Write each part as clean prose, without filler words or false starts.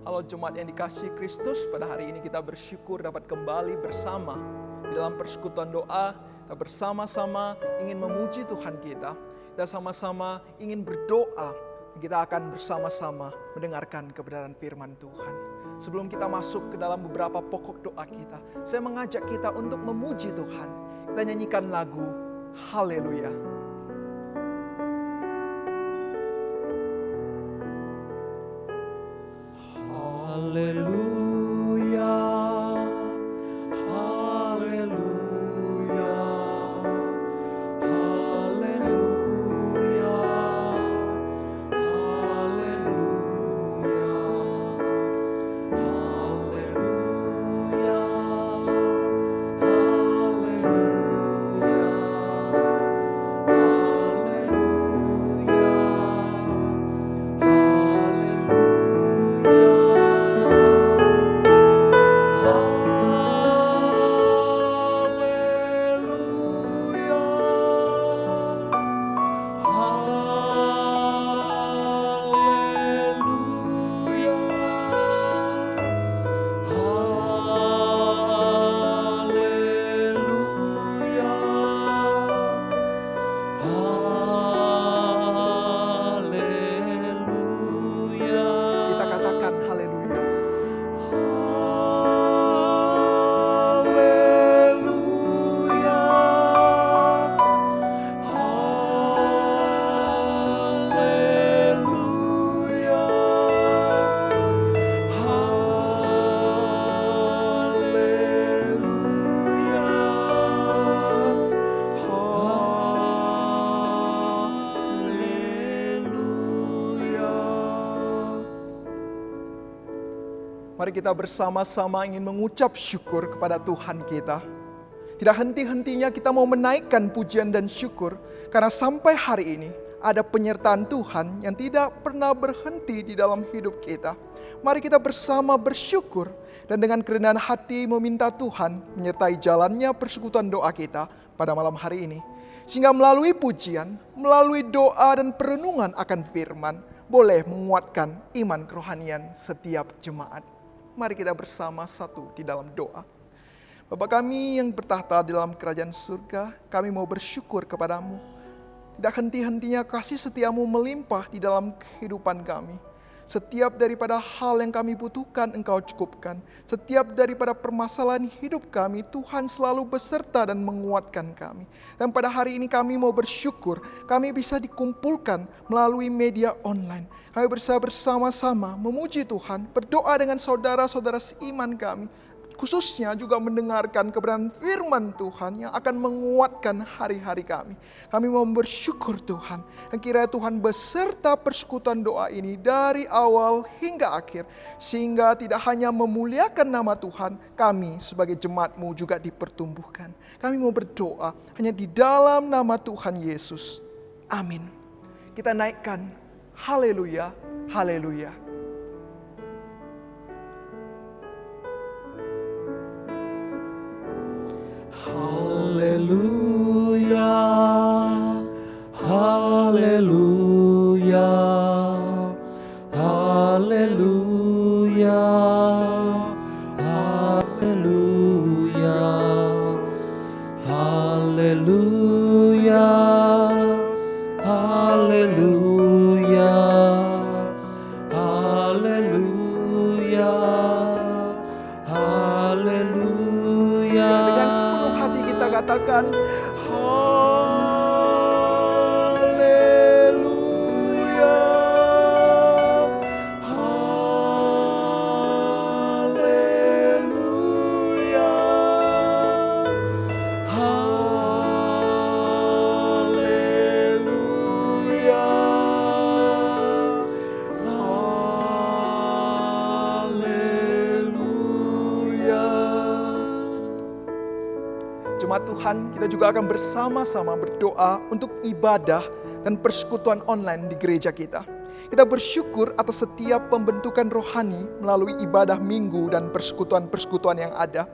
Halo jemaat yang dikasihi Kristus, pada hari ini kita bersyukur dapat kembali bersama di dalam persekutuan doa. Kita bersama-sama ingin memuji Tuhan kita. Kita sama-sama ingin berdoa. Kita akan bersama-sama mendengarkan kebenaran firman Tuhan. Sebelum kita masuk ke dalam beberapa pokok doa kita, saya mengajak kita untuk memuji Tuhan. Kita nyanyikan lagu Haleluya. Haleluya, haleluya, haleluya, haleluya, haleluya, Kita katakan haleluya. Mari kita bersama-sama ingin mengucap syukur kepada Tuhan kita. Tidak henti-hentinya kita mau menaikkan pujian dan syukur, karena sampai hari ini ada penyertaan Tuhan yang tidak pernah berhenti di dalam hidup kita. Mari kita bersama bersyukur dan dengan kerendahan hati meminta Tuhan menyertai jalannya persekutuan doa kita pada malam hari ini. Sehingga melalui pujian, melalui doa dan perenungan akan firman, boleh menguatkan iman kerohanian setiap jemaat. Mari kita bersama satu di dalam doa. Bapa kami yang bertahta di dalam kerajaan surga, kami mau bersyukur kepadamu. Tidak henti-hentinya kasih setiamu melimpah di dalam kehidupan kami. Setiap daripada hal yang kami butuhkan Engkau cukupkan. Setiap daripada permasalahan hidup kami, Tuhan selalu beserta dan menguatkan kami. Dan pada hari ini kami mau bersyukur, kami bisa dikumpulkan melalui media online. Kami bisa bersama-sama memuji Tuhan, berdoa dengan saudara-saudara seiman kami. Khususnya juga mendengarkan kebenaran firman Tuhan yang akan menguatkan hari-hari kami. Kami mau bersyukur Tuhan. Dan kiranya Tuhan beserta persekutuan doa ini dari awal hingga akhir. Sehingga tidak hanya memuliakan nama Tuhan, kami sebagai jemaat-Mu juga dipertumbuhkan. Kami mau berdoa hanya di dalam nama Tuhan Yesus. Amin. Kita naikkan haleluya, haleluya. haleluya, haleluya, haleluya, haleluya, haleluya, haleluya, haleluya, haleluya. Dengan sepenuh hati kita katakan haleluya, haleluya, haleluya, haleluya. Jemaat Tuhan, kita juga akan bersama-sama berdoa untuk ibadah dan persekutuan online di gereja kita. Kita bersyukur atas setiap pembentukan rohani melalui ibadah minggu dan persekutuan-persekutuan yang ada.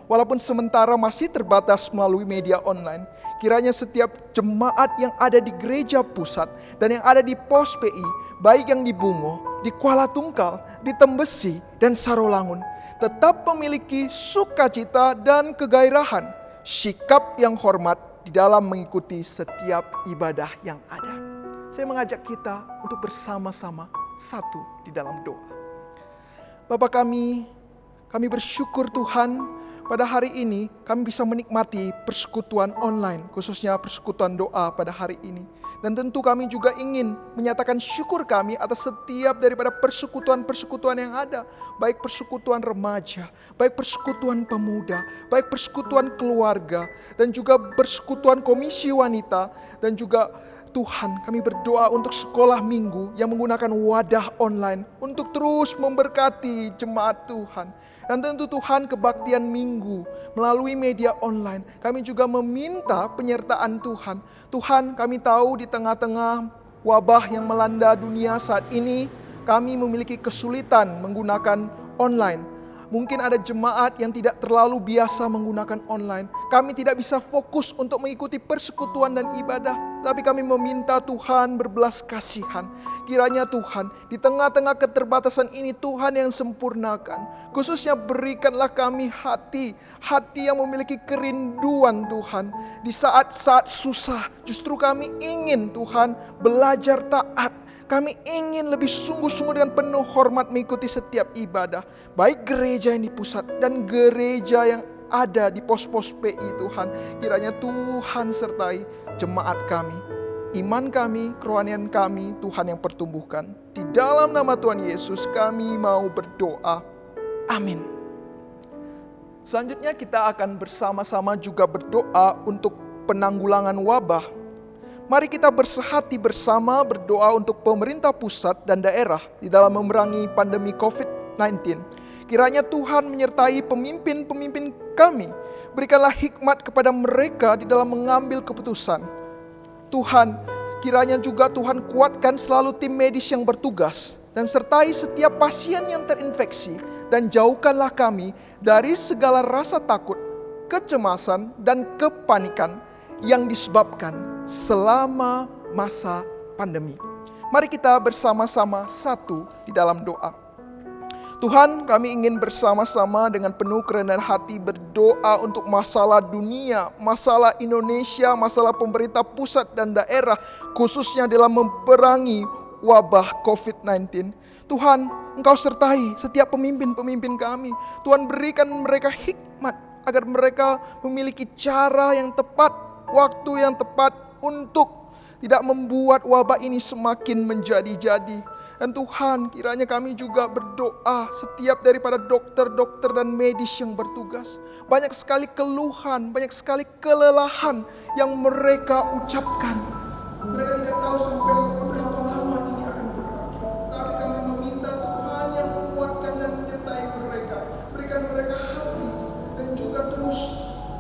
walaupun sementara masih terbatas melalui media online, kiranya setiap jemaat yang ada di gereja pusat dan yang ada di pos PI, baik yang di Bungo, di Kuala Tungkal, di Tembesi, dan Sarolangun, tetap memiliki sukacita dan kegairahan, sikap yang hormat di dalam mengikuti setiap ibadah yang ada. Saya mengajak kita untuk bersama-sama satu di dalam doa. Bapa kami bersyukur Tuhan, pada hari ini kami bisa menikmati persekutuan online, khususnya persekutuan doa pada hari ini. Dan tentu kami juga ingin menyatakan syukur kami atas setiap daripada persekutuan-persekutuan yang ada. Baik persekutuan remaja, baik persekutuan pemuda, baik persekutuan keluarga, dan juga persekutuan komisi wanita, dan juga Tuhan, kami berdoa untuk sekolah minggu yang menggunakan wadah online untuk terus memberkati jemaat Tuhan. Dan tentu Tuhan, kebaktian minggu melalui media online, kami juga meminta penyertaan Tuhan. Tuhan, kami tahu di tengah-tengah wabah yang melanda dunia saat ini, kami memiliki kesulitan menggunakan online. Mungkin ada jemaat yang tidak terlalu biasa menggunakan online. Kami tidak bisa fokus untuk mengikuti persekutuan dan ibadah. Tapi kami meminta Tuhan berbelas kasihan. Kiranya Tuhan, di tengah-tengah keterbatasan ini Tuhan yang sempurnakan. Khususnya berikanlah kami hati yang memiliki kerinduan Tuhan. Di saat-saat susah, justru kami ingin Tuhan belajar taat. Kami ingin lebih sungguh-sungguh dengan penuh hormat mengikuti setiap ibadah. Baik gereja yang di pusat dan gereja yang ada di pos-pos PI Tuhan. Kiranya Tuhan sertai jemaat kami. Iman kami, kerohanian kami, Tuhan yang pertumbuhkan. Di dalam nama Tuhan Yesus kami mau berdoa. Amin. Selanjutnya kita akan bersama-sama juga berdoa untuk penanggulangan wabah. Mari kita bersehati bersama berdoa untuk pemerintah pusat dan daerah di dalam memerangi pandemi COVID-19. Kiranya Tuhan menyertai pemimpin-pemimpin kami. Berikanlah hikmat kepada mereka di dalam mengambil keputusan. Tuhan, kiranya juga Tuhan kuatkan selalu tim medis yang bertugas dan sertai setiap pasien yang terinfeksi. Dan jauhkanlah kami dari segala rasa takut, kecemasan, dan kepanikan yang disebabkan selama masa pandemi. Mari kita bersama-sama satu di dalam doa. Tuhan, kami ingin bersama-sama dengan penuh kerendahan hati berdoa untuk masalah dunia, masalah Indonesia, masalah pemerintah pusat dan daerah, khususnya dalam memerangi wabah COVID-19. Tuhan, Engkau sertai setiap pemimpin-pemimpin kami. Tuhan, berikan mereka hikmat agar mereka memiliki cara yang tepat, waktu yang tepat untuk tidak membuat wabah ini semakin menjadi-jadi. Dan Tuhan, kiranya kami juga berdoa setiap daripada dokter-dokter dan medis yang bertugas. Banyak sekali keluhan, banyak sekali kelelahan yang mereka ucapkan. Mereka tidak tahu sampai berapa lama ini akan berakhir. Tapi kami meminta Tuhan yang menguatkan dan menyertai mereka. Berikan mereka hati dan juga terus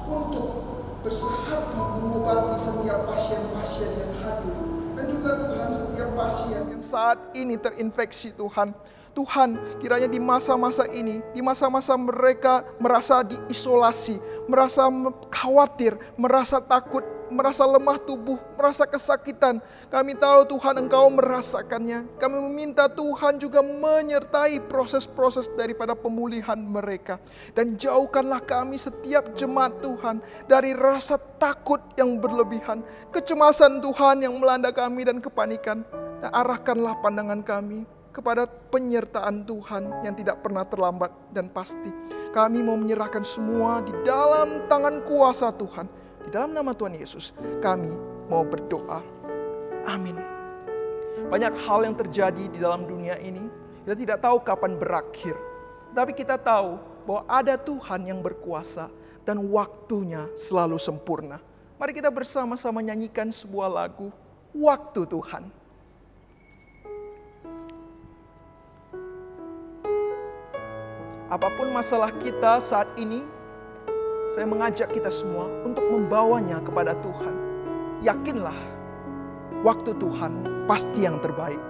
untuk bersehati mengobati setiap pasien-pasien yang hadir. Dan juga Tuhan, setiap pasien yang saat ini terinfeksi Tuhan. Tuhan, kiranya di masa-masa ini, di masa-masa mereka merasa diisolasi, merasa khawatir, merasa takut, merasa lemah tubuh, merasa kesakitan. Kami tahu Tuhan Engkau merasakannya. Kami meminta Tuhan juga menyertai proses-proses daripada pemulihan mereka. Dan jauhkanlah kami setiap jemaat Tuhan dari rasa takut yang berlebihan, kecemasan Tuhan yang melanda kami dan kepanikan. Dan arahkanlah pandangan kami kepada penyertaan Tuhan yang tidak pernah terlambat dan pasti. Kami mau menyerahkan semua di dalam tangan kuasa Tuhan. Di dalam nama Tuhan Yesus, kami mau berdoa. Amin. Banyak hal yang terjadi di dalam dunia ini. Kita tidak tahu kapan berakhir. Tapi kita tahu bahwa ada Tuhan yang berkuasa dan waktunya selalu sempurna. Mari kita bersama-sama nyanyikan sebuah lagu, Waktu Tuhan. Apapun masalah kita saat ini, saya mengajak kita semua untuk membawanya kepada Tuhan. Yakinlah, waktu Tuhan pasti yang terbaik.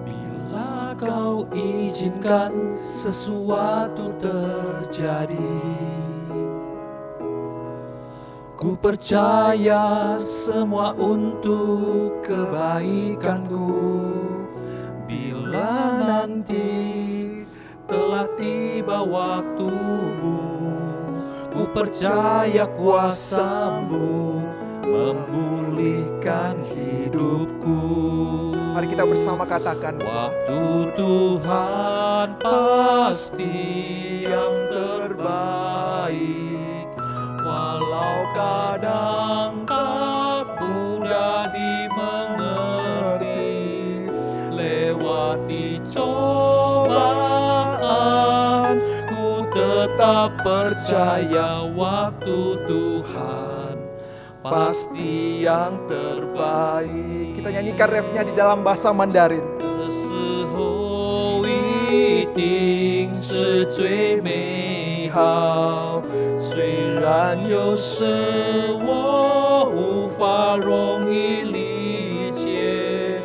Bila Kau izinkan sesuatu terjadi. Ku percaya semua untuk kebaikanku. Bila nanti telah tiba waktumu, ku percaya kuasa-Mu memulihkan hidupku. Mari kita bersama katakan, Waktu Tuhan pasti yang terbaik, walau kadang tak mudah dimengerti. Lewati cobaan, ku tetap percaya waktu Tuhan pasti yang terbaik. kita nyanyikan refnya di dalam bahasa Mandarin. 时候一定是最美好，虽然有时我无法容易理解，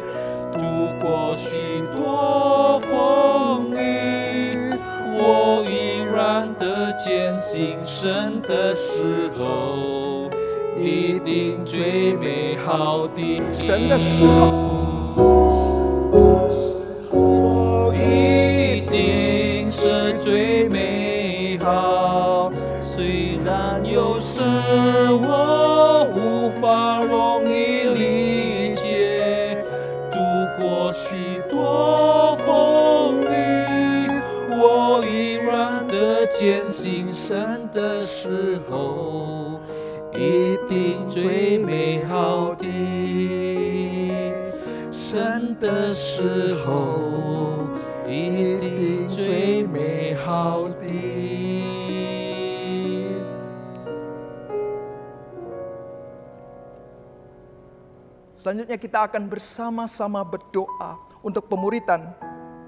度过许多风雨，我依然的坚信神的时候一定最美好的。神的时候一定是最美好，虽然有时我无法容易理解，度过许多风雨，我依然的坚信神的时候一定最美好的。神的时候一定最美好的。 Selanjutnya kita akan bersama-sama berdoa untuk pemuritan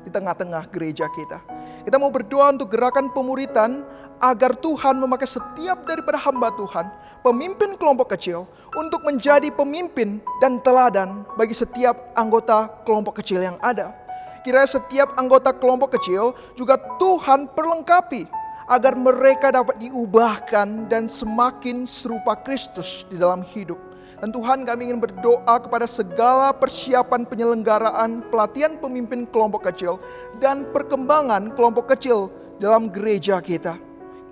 di tengah-tengah gereja kita. Kita mau berdoa untuk gerakan pemuritan agar Tuhan memakai setiap daripada hamba Tuhan, pemimpin kelompok kecil, untuk menjadi pemimpin dan teladan bagi setiap anggota kelompok kecil yang ada. Kiranya setiap anggota kelompok kecil juga Tuhan perlengkapi agar mereka dapat diubahkan dan semakin serupa Kristus di dalam hidup. Dan Tuhan, kami ingin berdoa kepada segala persiapan penyelenggaraan pelatihan pemimpin kelompok kecil dan perkembangan kelompok kecil dalam gereja kita.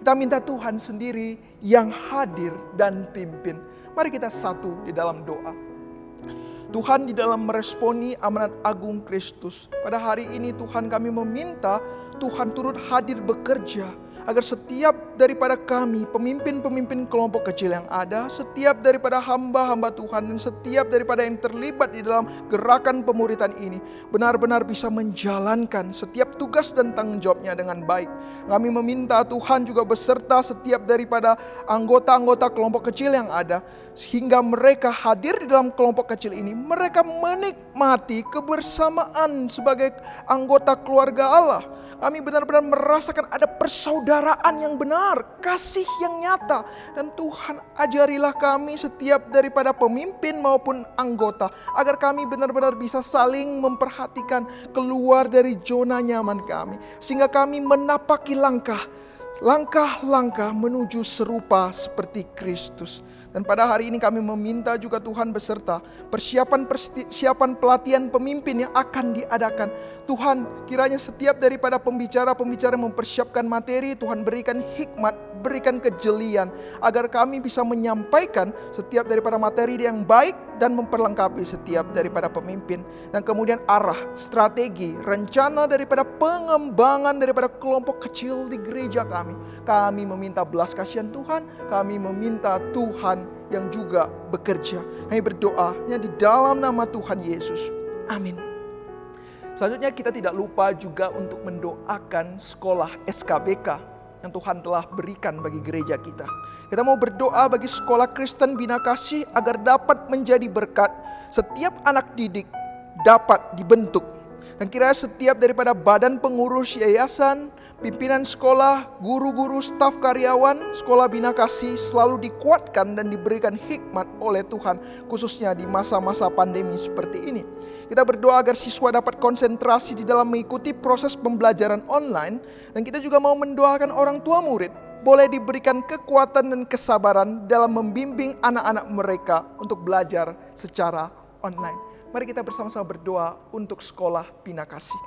Kita minta Tuhan sendiri yang hadir dan pimpin. Mari kita satu di dalam doa. Tuhan, di dalam meresponi amanat agung Kristus, pada hari ini Tuhan, kami meminta Tuhan turut hadir bekerja agar setiap daripada kami, pemimpin-pemimpin kelompok kecil yang ada, setiap daripada hamba-hamba Tuhan, dan setiap daripada yang terlibat di dalam gerakan pemuritan ini, benar-benar bisa menjalankan setiap tugas dan tanggung jawabnya dengan baik. Kami meminta Tuhan juga beserta setiap daripada anggota-anggota kelompok kecil yang ada, sehingga mereka hadir di dalam kelompok kecil ini, mereka menikmati kebersamaan sebagai anggota keluarga Allah. Kami benar-benar merasakan ada persaudaraan yang benar, kasih yang nyata. Dan Tuhan, ajarilah kami setiap daripada pemimpin maupun anggota, agar kami benar-benar bisa saling memperhatikan keluar dari zona nyaman kami. Sehingga kami menapaki langkah-langkah menuju serupa seperti Kristus. Dan pada hari ini kami meminta juga Tuhan beserta persiapan pelatihan pemimpin yang akan diadakan. Tuhan, kiranya setiap daripada pembicara-pembicara mempersiapkan materi, Tuhan berikan hikmat, berikan kejelian, agar kami bisa menyampaikan setiap daripada materi yang baik dan memperlengkapi setiap daripada pemimpin. Dan kemudian arah, strategi, rencana daripada pengembangan daripada kelompok kecil di gereja kami. Kami meminta belas kasihan Tuhan, kami meminta Tuhan yang juga bekerja. Kami berdoa di dalam nama Tuhan Yesus. Amin. Selanjutnya kita tidak lupa juga untuk mendoakan sekolah SKBK yang Tuhan telah berikan bagi gereja kita. Kita mau berdoa bagi sekolah Kristen Bina Kasih agar dapat menjadi berkat. Setiap anak didik dapat dibentuk Dan kiranya setiap daripada badan pengurus yayasan, pimpinan sekolah, guru-guru, staf karyawan, sekolah Bina Kasih selalu dikuatkan dan diberikan hikmat oleh Tuhan, khususnya di masa-masa pandemi seperti ini. Kita berdoa agar siswa dapat konsentrasi di dalam mengikuti proses pembelajaran online, dan kita juga mau mendoakan orang tua murid boleh diberikan kekuatan dan kesabaran dalam membimbing anak-anak mereka untuk belajar secara online. Mari kita bersama-sama berdoa untuk sekolah Bina Kasih.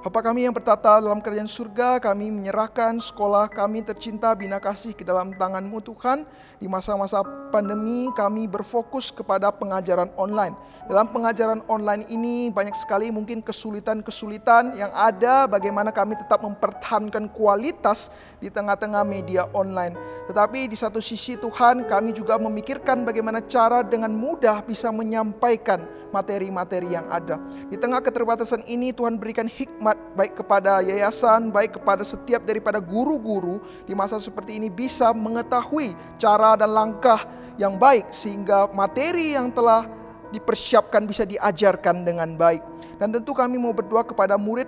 Bapa kami yang bertata dalam kerajaan surga, kami menyerahkan sekolah kami tercinta Bina Kasih ke dalam tangan-Mu Tuhan. Di masa-masa pandemi kami berfokus kepada pengajaran online. Dalam pengajaran online ini banyak sekali mungkin kesulitan-kesulitan yang ada, bagaimana kami tetap mempertahankan kualitas di tengah-tengah media online. Tetapi di satu sisi Tuhan, kami juga memikirkan bagaimana cara dengan mudah bisa menyampaikan materi-materi yang ada. Di tengah keterbatasan ini Tuhan berikan hikmat baik kepada yayasan, baik kepada setiap daripada guru-guru di masa seperti ini bisa mengetahui cara dan langkah yang baik sehingga materi yang telah dipersiapkan bisa diajarkan dengan baik. Dan tentu kami mau berdoa kepada murid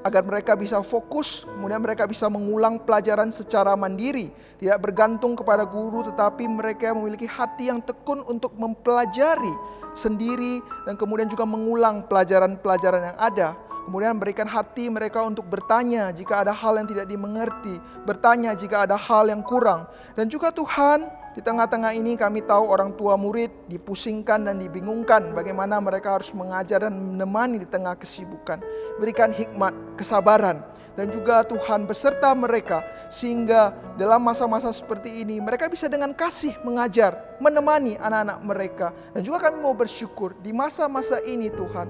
agar mereka bisa fokus, kemudian mereka bisa mengulang pelajaran secara mandiri, tidak bergantung kepada guru, tetapi mereka memiliki hati yang tekun untuk mempelajari sendiri dan kemudian juga mengulang pelajaran-pelajaran yang ada. Kemudian berikan hati mereka untuk bertanya jika ada hal yang tidak dimengerti, bertanya jika ada hal yang kurang. Dan juga Tuhan, di tengah-tengah ini kami tahu orang tua murid dipusingkan dan dibingungkan bagaimana mereka harus mengajar dan menemani di tengah kesibukan. Berikan hikmat, kesabaran, dan juga Tuhan beserta mereka sehingga dalam masa-masa seperti ini mereka bisa dengan kasih mengajar, menemani anak-anak mereka. Dan juga kami mau bersyukur di masa-masa ini Tuhan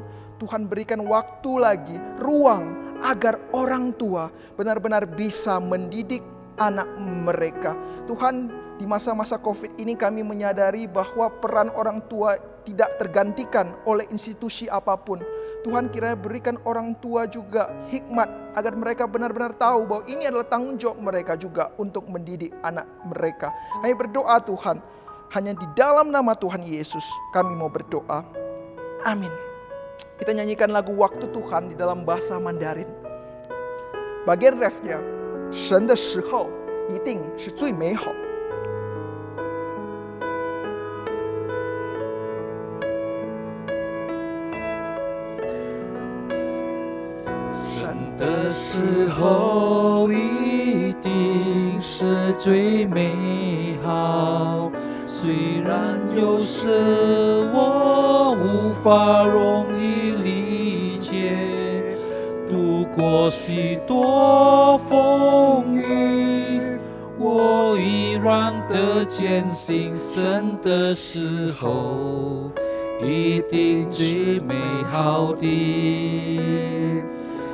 berikan waktu lagi, ruang agar orang tua benar-benar bisa mendidik anak mereka. Tuhan, di masa-masa COVID ini kami menyadari bahwa peran orang tua tidak tergantikan oleh institusi apapun. Tuhan kiranya berikan orang tua juga hikmat agar mereka benar-benar tahu bahwa ini adalah tanggung jawab mereka juga untuk mendidik anak mereka. Kami berdoa Tuhan, hanya di dalam nama Tuhan Yesus kami mau berdoa. Amin. Kita nyanyikan lagu Waktu Tuhan di dalam bahasa Mandarin. Bagian refnya, 神的时候一定是最美好。神的时候一定是最美好，虽然有时我无法容易理解，度过许多风雨，我依然的坚信，神的时候一定最美好的。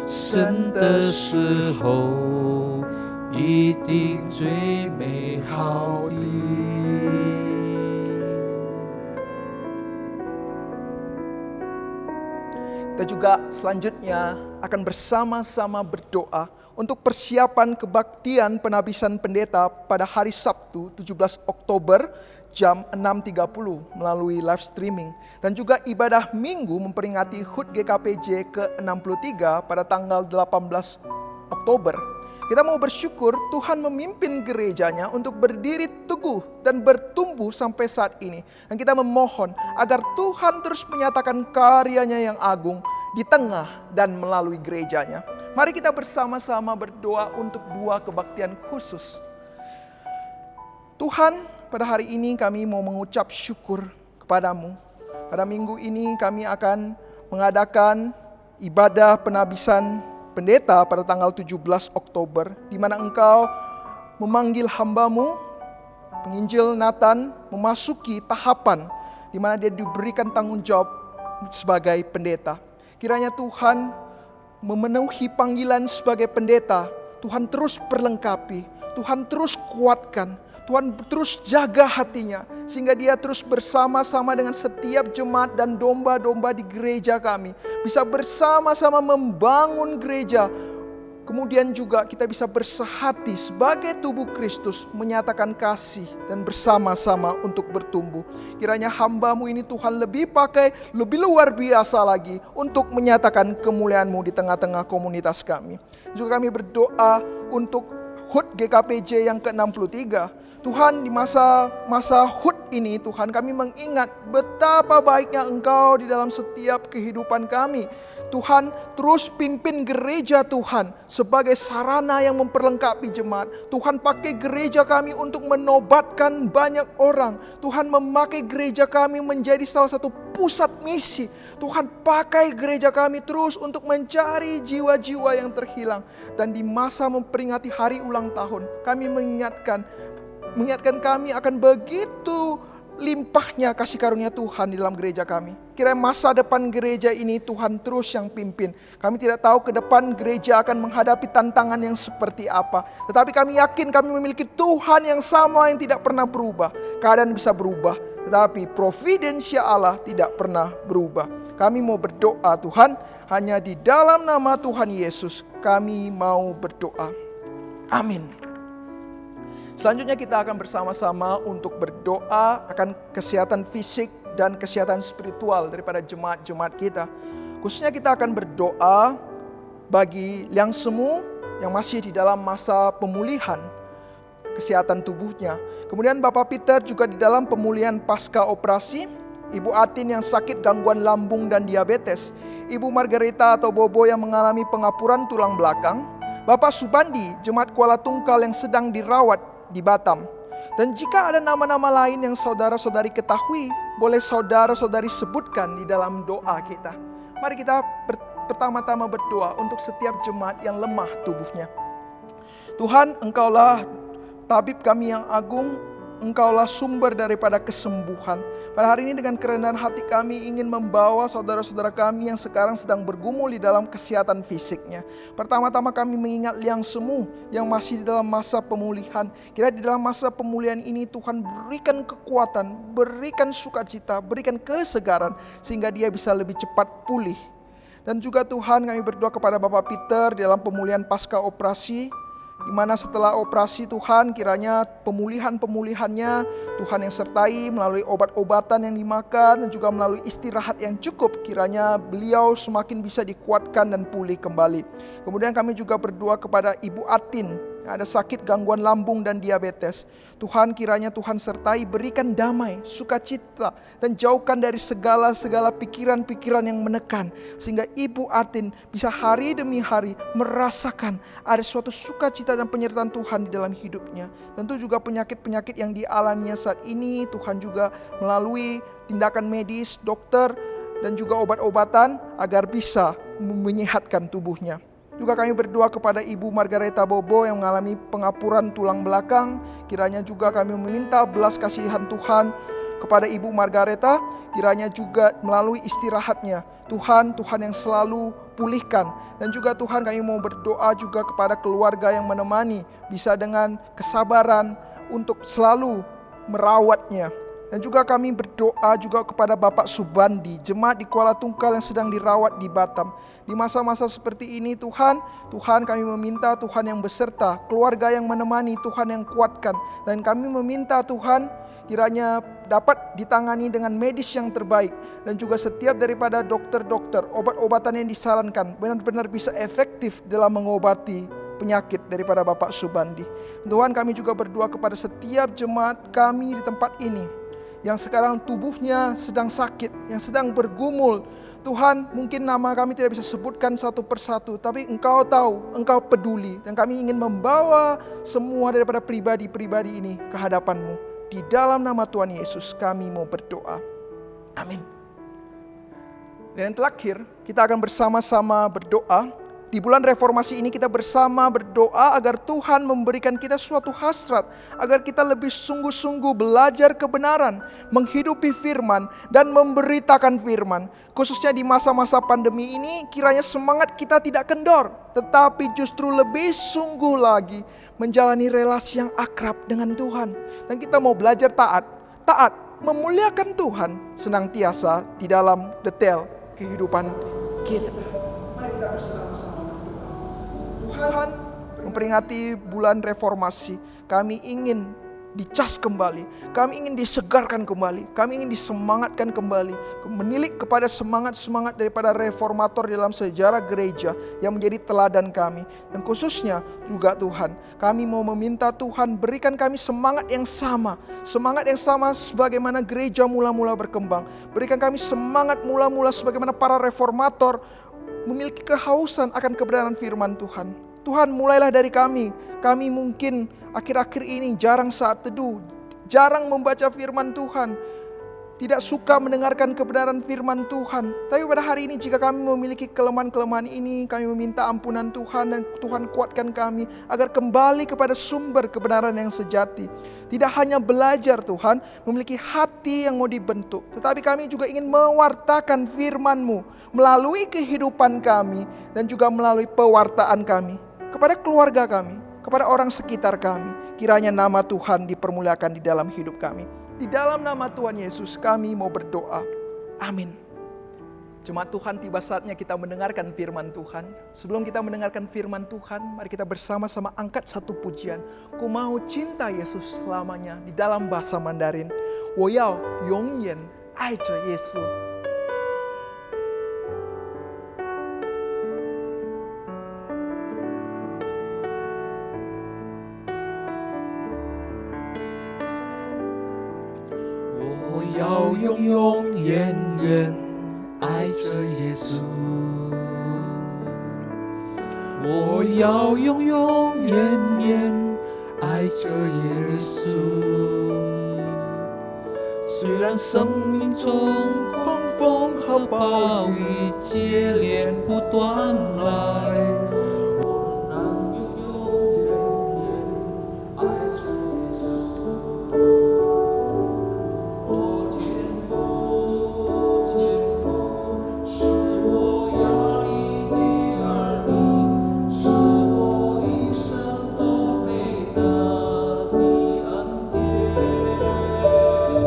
神的时候一定最美好的。Kita juga selanjutnya akan bersama-sama berdoa untuk persiapan kebaktian penabisan pendeta pada hari Sabtu 17 Oktober jam 6.30 melalui live streaming. Dan juga ibadah minggu memperingati HUT GKPJ ke-63 pada tanggal 18 Oktober. Kita mau bersyukur Tuhan memimpin gerejanya untuk berdiri teguh dan bertumbuh sampai saat ini. Dan kita memohon agar Tuhan terus menyatakan karyanya yang agung di tengah dan melalui gerejanya. Mari kita bersama-sama berdoa untuk dua kebaktian khusus. Tuhan, pada hari ini kami mau mengucap syukur kepadamu. Pada minggu ini kami akan mengadakan ibadah penabisan pendeta pada tanggal 17 Oktober, di mana Engkau memanggil hamba-Mu, penginjil Nathan, memasuki tahapan di mana dia diberikan tanggung jawab sebagai pendeta. Kiranya Tuhan memenuhi panggilan sebagai pendeta, Tuhan terus perlengkapi, Tuhan terus kuatkan, Tuhan terus jaga hatinya, sehingga dia terus bersama-sama dengan setiap jemaat dan domba-domba di gereja kami, bisa bersama-sama membangun gereja Kemudian juga kita bisa bersehati sebagai tubuh Kristus, menyatakan kasih dan bersama-sama untuk bertumbuh. Kiranya hamba-Mu ini Tuhan lebih luar biasa lagi untuk menyatakan kemuliaan-Mu di tengah-tengah komunitas kami. Juga kami berdoa untuk HUT GKPJ yang ke-63. Tuhan, di masa HUT ini Tuhan, kami mengingat betapa baiknya Engkau di dalam setiap kehidupan kami. Tuhan, terus pimpin gereja Tuhan sebagai sarana yang memperlengkapi jemaat. Tuhan, pakai gereja kami untuk menobatkan banyak orang. Tuhan, memakai gereja kami menjadi salah satu pusat misi. Tuhan, pakai gereja kami terus untuk mencari jiwa-jiwa yang terhilang. Dan di masa memperingati hari ulang tahun, kami mengingatkan kami akan begitu limpahnya kasih karunia Tuhan di dalam gereja kami. Kiranya masa depan gereja ini Tuhan terus yang pimpin. Kami tidak tahu ke depan gereja akan menghadapi tantangan yang seperti apa. Tetapi kami yakin kami memiliki Tuhan yang sama yang tidak pernah berubah. Keadaan bisa berubah, tetapi providensia Allah tidak pernah berubah. Kami mau berdoa Tuhan, hanya di dalam nama Tuhan Yesus kami mau berdoa. Amin. Selanjutnya kita akan bersama-sama untuk berdoa akan kesehatan fisik dan kesehatan spiritual daripada jemaat-jemaat kita. Khususnya kita akan berdoa bagi yang semu yang masih di dalam masa pemulihan kesehatan tubuhnya. Kemudian Bapak Peter juga di dalam pemulihan pasca operasi. Ibu Atin yang sakit gangguan lambung dan diabetes. Ibu Margareta atau Bobo yang mengalami pengapuran tulang belakang. Bapak Subandi, jemaat Kuala Tungkal yang sedang dirawat di Batam. Dan jika ada nama-nama lain yang saudara-saudari ketahui, boleh saudara-saudari sebutkan di dalam doa kita. Mari kita pertama-tama berdoa untuk setiap jemaat yang lemah tubuhnya. Tuhan, Engkaulah tabib kami yang agung, Engkaulah sumber daripada kesembuhan. Pada hari ini dengan kerendahan hati kami ingin membawa saudara-saudara kami yang sekarang sedang bergumul di dalam kesehatan fisiknya. Pertama-tama kami mengingat liang semu yang masih di dalam masa pemulihan. Kira di dalam masa pemulihan ini Tuhan berikan kekuatan, berikan sukacita, berikan kesegaran sehingga dia bisa lebih cepat pulih. Dan juga Tuhan kami berdoa kepada Bapak Peter dalam pemulihan pasca operasi, di mana setelah operasi Tuhan kiranya pemulihannya Tuhan yang sertai melalui obat-obatan yang dimakan dan juga melalui istirahat yang cukup. Kiranya beliau semakin bisa dikuatkan dan pulih kembali. Kemudian kami juga berdoa kepada Ibu Atin yang ada sakit gangguan lambung dan diabetes. Tuhan kiranya Tuhan sertai, berikan damai, sukacita dan jauhkan dari segala pikiran-pikiran yang menekan. Sehingga Ibu Atin bisa hari demi hari merasakan ada suatu sukacita dan penyertaan Tuhan di dalam hidupnya. Tentu juga penyakit-penyakit yang dialaminya saat ini Tuhan juga melalui tindakan medis, dokter dan juga obat-obatan agar bisa menyehatkan tubuhnya. Juga kami berdoa kepada Ibu Margareta Bobo yang mengalami pengapuran tulang belakang. Kiranya juga kami meminta belas kasihan Tuhan kepada Ibu Margareta. Kiranya juga melalui istirahatnya Tuhan yang selalu pulihkan. Dan juga Tuhan kami mau berdoa juga kepada keluarga yang menemani, bisa dengan kesabaran untuk selalu merawatnya. Dan juga kami berdoa juga kepada Bapak Subandi, jemaat di Kuala Tungkal yang sedang dirawat di Batam. Di masa-masa seperti ini Tuhan kami meminta Tuhan yang beserta, keluarga yang menemani Tuhan yang kuatkan. Dan kami meminta Tuhan kiranya dapat ditangani dengan medis yang terbaik. Dan juga setiap daripada dokter-dokter, obat-obatan yang disarankan benar-benar bisa efektif dalam mengobati penyakit daripada Bapak Subandi. Tuhan kami juga berdoa kepada setiap jemaat kami di tempat ini yang sekarang tubuhnya sedang sakit, yang sedang bergumul. Tuhan, mungkin nama kami tidak bisa sebutkan satu persatu, tapi Engkau tahu, Engkau peduli. Dan kami ingin membawa semua daripada pribadi-pribadi ini ke hadapan-Mu. Di dalam nama Tuhan Yesus kami mau berdoa. Amin. Dan yang terakhir, kita akan bersama-sama berdoa. Di bulan reformasi ini kita bersama berdoa agar Tuhan memberikan kita suatu hasrat, agar kita lebih sungguh-sungguh belajar kebenaran, menghidupi firman, dan memberitakan firman. Khususnya di masa-masa pandemi ini, kiranya semangat kita tidak kendor, tetapi justru lebih sungguh lagi menjalani relasi yang akrab dengan Tuhan. Dan kita mau belajar taat, memuliakan Tuhan, senantiasa di dalam detail kehidupan kita. Mari kita bersama-sama berdoa. Tuhan, memperingati bulan reformasi, kami ingin dicas kembali, kami ingin disegarkan kembali, kami ingin disemangatkan kembali, menilik kepada semangat-semangat daripada reformator dalam sejarah gereja yang menjadi teladan kami. Dan khususnya juga Tuhan, kami mau meminta Tuhan berikan kami semangat yang sama sebagaimana gereja mula-mula berkembang. Berikan kami semangat mula-mula sebagaimana para reformator memiliki kehausan akan kebenaran firman Tuhan. Tuhan, mulailah dari kami. Kami mungkin akhir-akhir ini jarang saat teduh, jarang membaca firman Tuhan, tidak suka mendengarkan kebenaran firman Tuhan. Tapi pada hari ini jika kami memiliki kelemahan-kelemahan ini, kami meminta ampunan Tuhan dan Tuhan kuatkan kami agar kembali kepada sumber kebenaran yang sejati. Tidak hanya belajar Tuhan, memiliki hati yang mau dibentuk, tetapi kami juga ingin mewartakan firman-Mu melalui kehidupan kami dan juga melalui pewartaan kami kepada keluarga kami, kepada orang sekitar kami. Kiranya nama Tuhan dipermuliakan di dalam hidup kami. Di dalam nama Tuhan Yesus kami mau berdoa. Amin. Jemaat Tuhan, tiba saatnya kita mendengarkan firman Tuhan. Sebelum kita mendengarkan firman Tuhan, mari kita bersama-sama angkat satu pujian. Ku mau cinta Yesus selamanya, di dalam bahasa Mandarin. 我要永远爱着耶稣。我要永永远远爱着耶稣，我要永永远远爱着耶稣。虽然生命中狂风和暴雨接连不断来，我能永永远远爱着耶稣。哦，天父，天父，是我压抑的儿女，是我一生都配得你恩典。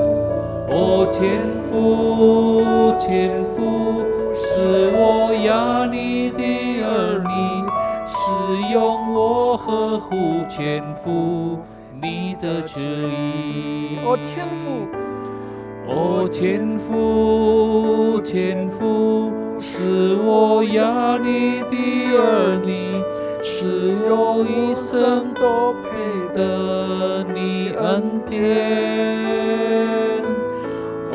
哦，天父，天父，是我压你的儿女，是用我呵护全服你的旨意。哦，天父，哦，天父，天父，是我压你的儿女，是我一生都配得你恩典。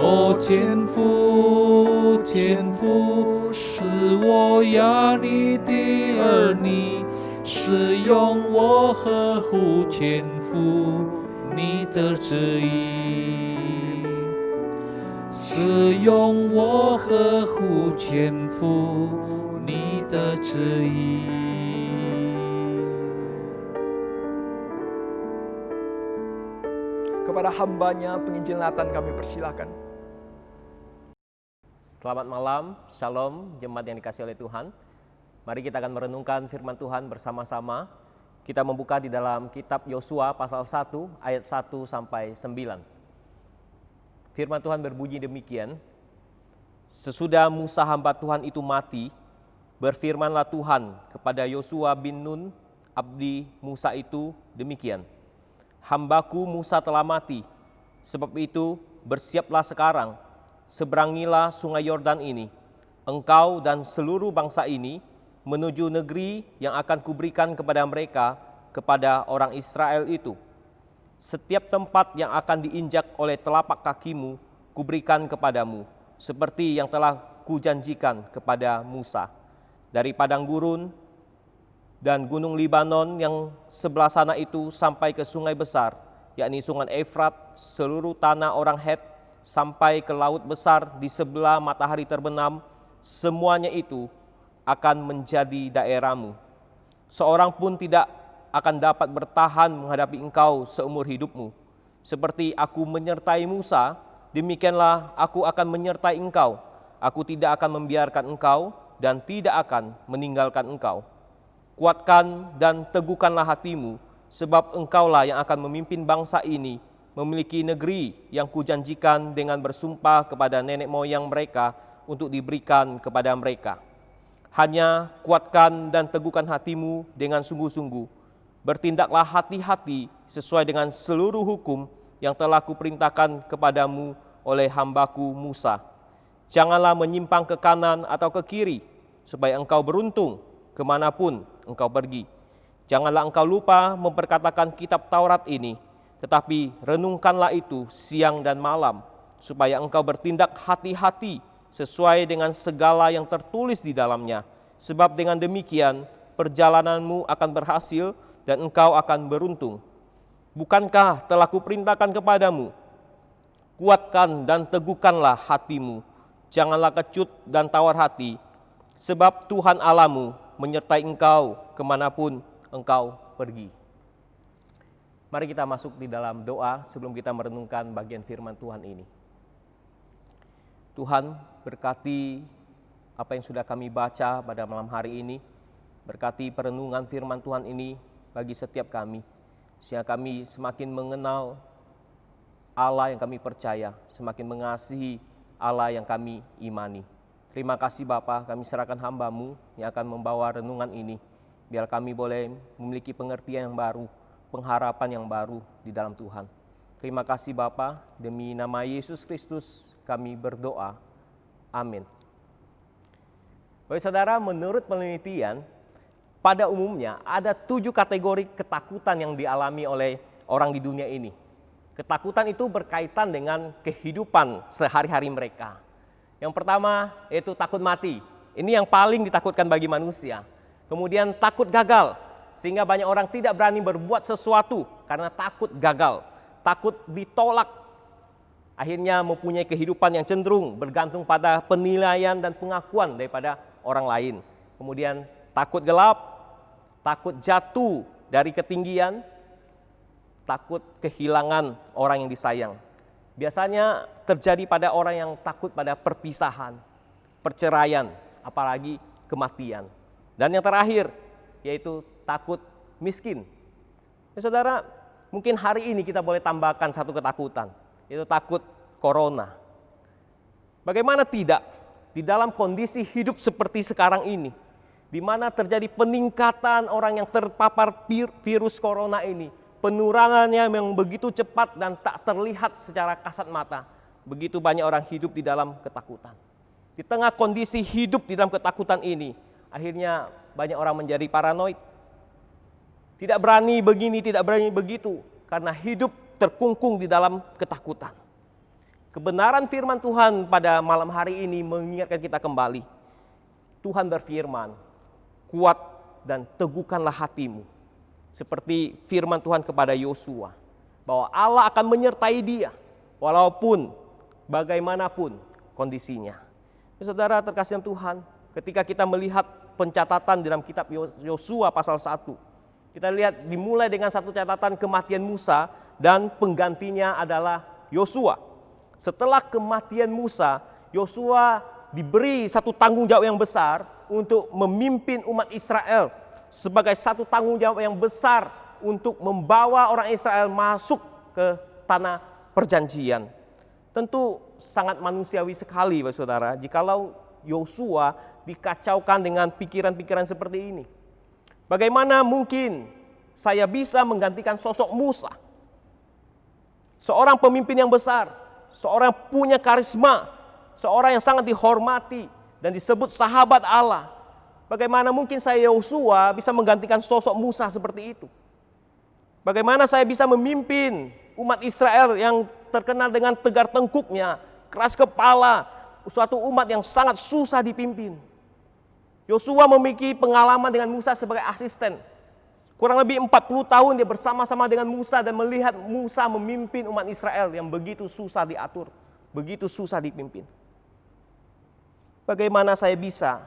哦，天父，天父，是我压你的儿女，是用我呵护全服你的旨意，是用我呵护全服你的旨意。kepada hambanya penginjil Nathan kami persilakan. Selamat malam, Shalom, jemaat yang dikasihi oleh Tuhan. Mari kita akan merenungkan firman Tuhan bersama-sama. Kita membuka di dalam kitab Yosua pasal 1 ayat 1 sampai 9. Firman Tuhan berbunyi demikian. Sesudah Musa hamba Tuhan itu mati, berfirmanlah Tuhan kepada Yosua bin Nun, abdi Musa itu demikian. Hambaku Musa telah mati, sebab itu bersiaplah sekarang, seberangilah sungai Yordan ini, engkau dan seluruh bangsa ini menuju negeri yang akan kuberikan kepada mereka, kepada orang Israel itu. Setiap tempat yang akan diinjak oleh telapak kakimu, kuberikan kepadamu, seperti yang telah kujanjikan kepada Musa. Dari padang gurun dan gunung Libanon yang sebelah sana itu sampai ke sungai besar, yakni sungai Efrat, seluruh tanah orang Het, sampai ke laut besar di sebelah matahari terbenam, semuanya itu akan menjadi daerahmu. Seorang pun tidak akan dapat bertahan menghadapi engkau seumur hidupmu. Seperti aku menyertai Musa, demikianlah aku akan menyertai engkau. Aku tidak akan membiarkan engkau dan tidak akan meninggalkan engkau. Kuatkan dan teguhkanlah hatimu, sebab engkaulah yang akan memimpin bangsa ini memiliki negeri yang kujanjikan dengan bersumpah kepada nenek moyang mereka untuk diberikan kepada mereka. Hanya kuatkan dan teguhkan hatimu dengan sungguh-sungguh. Bertindaklah hati-hati sesuai dengan seluruh hukum yang telah kuperintahkan kepadamu oleh hambaku Musa. Janganlah menyimpang ke kanan atau ke kiri, supaya engkau beruntung kemanapun engkau pergi. Janganlah engkau lupa memperkatakan kitab Taurat ini, tetapi renungkanlah itu siang dan malam, supaya engkau bertindak hati-hati sesuai dengan segala yang tertulis di dalamnya. Sebab dengan demikian perjalananmu akan berhasil dan engkau akan beruntung. Bukankah telah kuperintahkan kepadamu, kuatkan dan teguhkanlah hatimu, janganlah kecut dan tawar hati, sebab Tuhan Allahmu menyertai engkau kemanapun engkau pergi. Mari kita masuk di dalam doa sebelum kita merenungkan bagian firman Tuhan ini. Tuhan, berkati apa yang sudah kami baca pada malam hari ini, berkati perenungan firman Tuhan ini bagi setiap kami, sehingga kami semakin mengenal Allah yang kami percaya, semakin mengasihi Allah yang kami imani. Terima kasih Bapa, kami serahkan hamba-Mu yang akan membawa renungan ini, biar kami boleh memiliki pengertian yang baru, pengharapan yang baru di dalam Tuhan. Terima kasih Bapa, demi nama Yesus Kristus kami berdoa. Amin. Bapak saudara, menurut penelitian, pada umumnya ada 7 kategori ketakutan yang dialami oleh orang di dunia ini. Ketakutan itu berkaitan dengan kehidupan sehari-hari mereka. Yang pertama yaitu takut mati. Ini yang paling ditakutkan bagi manusia. Kemudian takut gagal, sehingga banyak orang tidak berani berbuat sesuatu karena takut gagal, takut ditolak. Akhirnya mempunyai kehidupan yang cenderung bergantung pada penilaian dan pengakuan daripada orang lain. Kemudian takut gelap, takut jatuh dari ketinggian, takut kehilangan orang yang disayang. Biasanya terjadi pada orang yang takut pada perpisahan, perceraian, apalagi kematian. Dan yang terakhir yaitu takut miskin. Saudara, mungkin hari ini kita boleh tambahkan satu ketakutan, yaitu takut corona. Bagaimana tidak di dalam kondisi hidup seperti sekarang ini, di mana terjadi peningkatan orang yang terpapar virus corona ini, penularannya yang begitu cepat dan tak terlihat secara kasat mata. Begitu banyak orang hidup di dalam ketakutan. Di tengah kondisi hidup di dalam ketakutan ini, akhirnya banyak orang menjadi paranoid. Tidak berani begini, tidak berani begitu, karena hidup terkungkung di dalam ketakutan. Kebenaran firman Tuhan pada malam hari ini mengingatkan kita kembali. Tuhan berfirman, kuat dan teguhkanlah hatimu. Seperti firman Tuhan kepada Yosua, bahwa Allah akan menyertai dia walaupun bagaimanapun kondisinya. Saudara terkasih Tuhan, ketika kita melihat pencatatan dalam kitab Yosua pasal 1, kita lihat dimulai dengan satu catatan kematian Musa dan penggantinya adalah Yosua. Setelah kematian Musa, Yosua diberi satu tanggung jawab yang besar untuk memimpin umat Israel, sebagai satu tanggung jawab yang besar untuk membawa orang Israel masuk ke tanah perjanjian. Tentu sangat manusiawi sekali, saudara, jikalau Yosua dikacaukan dengan pikiran-pikiran seperti ini. Bagaimana mungkin saya bisa menggantikan sosok Musa? Seorang pemimpin yang besar, seorang punya karisma, seorang yang sangat dihormati dan disebut sahabat Allah. Bagaimana mungkin saya Yosua bisa menggantikan sosok Musa seperti itu? Bagaimana saya bisa memimpin umat Israel yang terkenal dengan tegar tengkuknya, keras kepala, suatu umat yang sangat susah dipimpin? Yosua memiliki pengalaman dengan Musa sebagai asisten. Kurang lebih 40 tahun dia bersama-sama dengan Musa dan melihat Musa memimpin umat Israel yang begitu susah diatur, begitu susah dipimpin. Bagaimana saya bisa